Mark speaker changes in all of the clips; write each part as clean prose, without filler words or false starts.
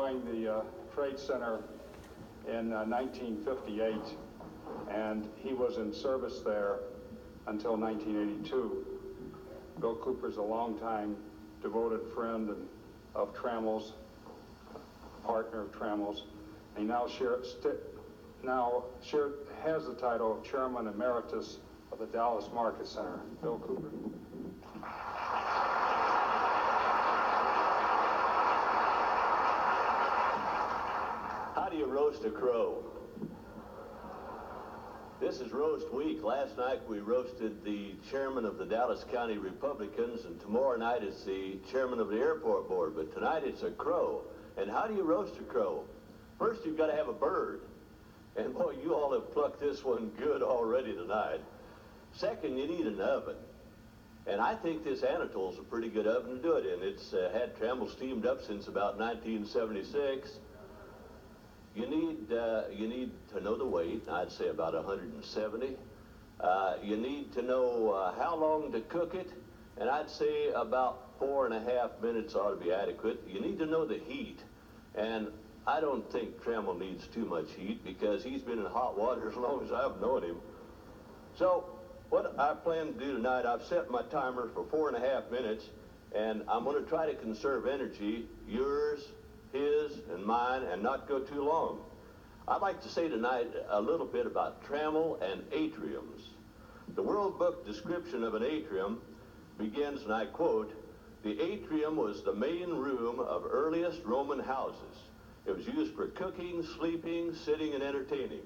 Speaker 1: joined the Trade Center in 1958, and he was in service there until 1982. Bill Cooper's a longtime devoted friend of Trammell's, partner of Trammell's. He now has the title of Chairman Emeritus of the Dallas Market Center. Bill Cooper.
Speaker 2: How do you roast a crow? This is roast week. Last night we roasted the chairman of the Dallas County Republicans, and tomorrow night it's the chairman of the airport board, but tonight it's a crow. And how do you roast a crow? First, you've got to have a bird. And boy, you all have plucked this one good already tonight. Second, you need an oven. And I think this Anatol's a pretty good oven to do it in. It's had Trammell steamed up since about 1976. You need to know the weight. I'd say about 170. You need to know how long to cook it, and I'd say about 4.5 minutes ought to be adequate. You need to know the heat, and I don't think Trammell needs too much heat because he's been in hot water as long as I've known him. So what I plan to do tonight, I've set my timer for 4.5 minutes, and I'm going to try to conserve energy, yours, his, and mine, and not go too long. I'd like to say tonight a little bit about Trammell and atriums. The World Book description of an atrium begins, and I quote, "The atrium was the main room of earliest Roman houses. It was used for cooking, sleeping, sitting, and entertaining.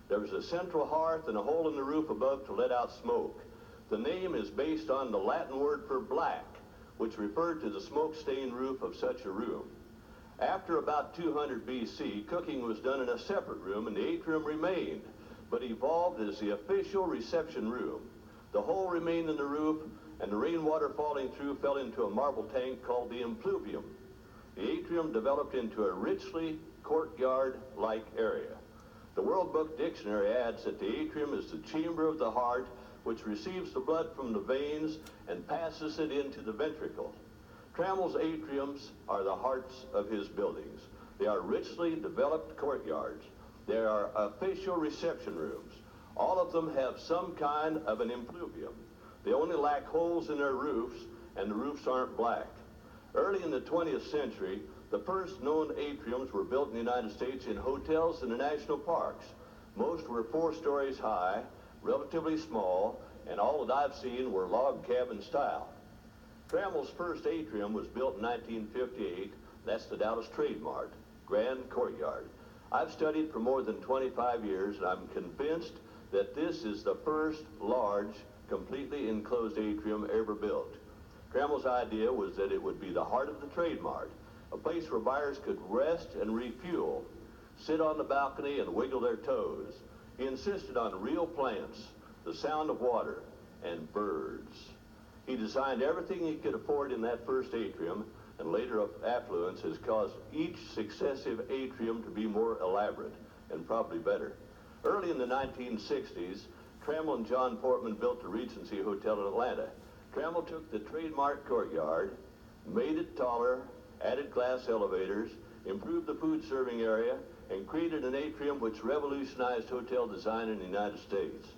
Speaker 2: There was a central hearth and a hole in the roof above to let out smoke. The name is based on the Latin word for black, which referred to the smoke-stained roof of such a room. After about 200 BC, cooking was done in a separate room, and the atrium remained, but evolved as the official reception room. The hole remained in the roof, and the rainwater falling through fell into a marble tank called the impluvium. The atrium developed into a richly courtyard-like area. The World Book Dictionary adds that the atrium is the chamber of the heart, which receives the blood from the veins and passes it into the ventricle. Trammell's atriums are the hearts of his buildings. They are richly developed courtyards. They are official reception rooms. All of them have some kind of an impluvium. They only lack holes in their roofs, and the roofs aren't black. Early in the 20th century, the first known atriums were built in the United States in hotels and the national parks. Most were 4 stories high, relatively small, and all that I've seen were log cabin style. Trammell's first atrium was built in 1958. That's the Dallas Trade Mart, Grand Courtyard. I've studied for more than 25 years, and I'm convinced that this is the first large, completely enclosed atrium ever built. Trammell's idea was that it would be the heart of the Trade Mart, a place where buyers could rest and refuel, sit on the balcony and wiggle their toes. He insisted on real plants, the sound of water, and birds. He designed everything he could afford in that first atrium, and later affluence has caused each successive atrium to be more elaborate and probably better. Early in the 1960s, Trammell and John Portman built the Regency Hotel in Atlanta. Trammell took the Trade Mart courtyard, made it taller, added glass elevators, improved the food serving area, and created an atrium which revolutionized hotel design in the United States.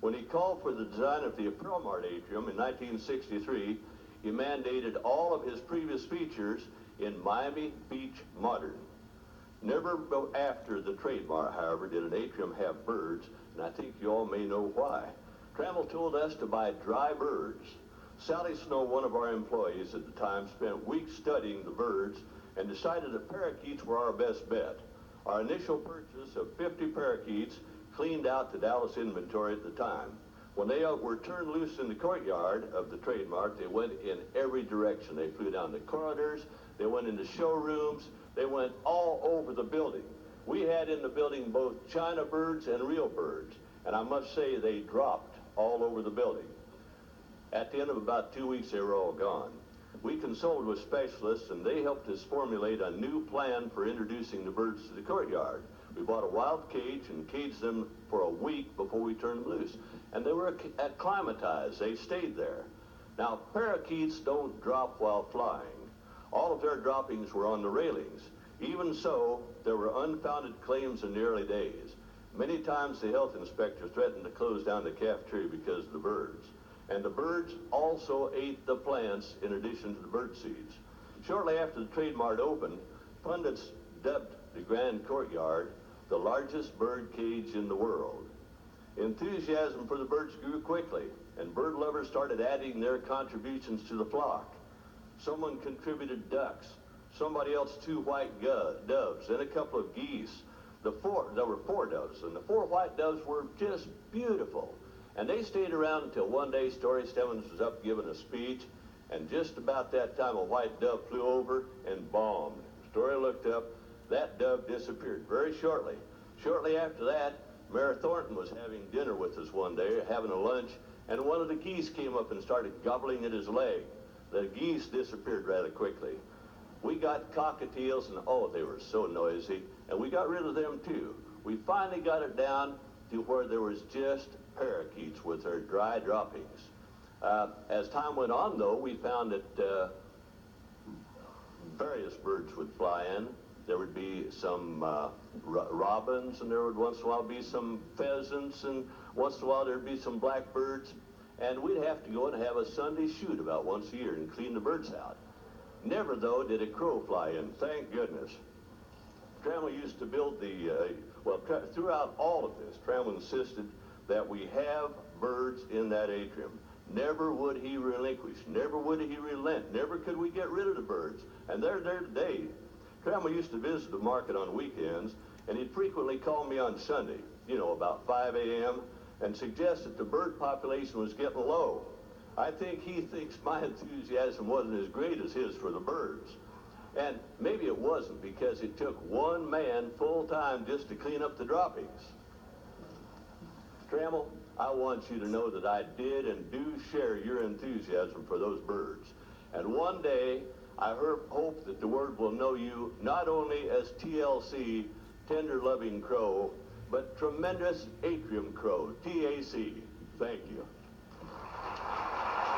Speaker 2: When he called for the design of the Pearl Mart atrium in 1963, he mandated all of his previous features in Miami Beach modern. Never after the Trade Mart, however, did an atrium have birds, and I think you all may know why. Trammell told us to buy dry birds. Sally Snow, one of our employees at the time, spent weeks studying the birds and decided that parakeets were our best bet. Our initial purchase of 50 parakeets cleaned out the Dallas inventory at the time. When they were turned loose in the courtyard of the Trade Mart, they went in every direction. They flew down the corridors, they went into showrooms, they went all over the building. We had in the building both China birds and real birds, and I must say they dropped all over the building. At the end of about 2 weeks, they were all gone. We consulted with specialists, and they helped us formulate a new plan for introducing the birds to the courtyard. We bought a wild cage and caged them for a week before we turned them loose. And they were acclimatized. They stayed there. Now, parakeets don't drop while flying. All of their droppings were on the railings. Even so, there were unfounded claims in the early days. Many times the health inspector threatened to close down the cafeteria because of the birds. And the birds also ate the plants in addition to the bird seeds. Shortly after the Trade Mart opened, pundits dubbed the Grand Courtyard the largest bird cage in the world. Enthusiasm for the birds grew quickly, and bird lovers started adding their contributions to the flock. Someone contributed ducks, somebody else 2 white doves, and a couple of geese. There were 4 doves, and the 4 white doves were just beautiful. And they stayed around until one day Story Stemmons was up giving a speech, and just about that time a white dove flew over and bombed. Story looked up, that dove disappeared very shortly. Shortly after that, Mayor Thornton was having dinner with us one day, having a lunch, and one of the geese came up and started gobbling at his leg. The geese disappeared rather quickly. We got cockatiels, and oh, they were so noisy, and we got rid of them too. We finally got it down to where there was just parakeets with their dry droppings. As time went on, though, we found that various birds would fly in. There would be some robins, and there would once in a while be some pheasants, and once in a while there'd be some blackbirds. And we'd have to go and have a Sunday shoot about once a year and clean the birds out. Never, though, did a crow fly in, thank goodness. Trammell used to build throughout all of this, Trammell insisted that we have birds in that atrium. Never would he relinquish, never would he relent, never could we get rid of the birds. And they're there today. Trammell used to visit the market on weekends, and he'd frequently call me on Sunday, about 5 a.m., and suggest that the bird population was getting low. I think he thinks my enthusiasm wasn't as great as his for the birds. And maybe it wasn't, because it took one man full-time just to clean up the droppings. Trammell, I want you to know that I did and do share your enthusiasm for those birds. And one day, I hope that the world will know you not only as TLC, Tender Loving Crow, but Tremendous Atrium Crow, TAC. Thank you.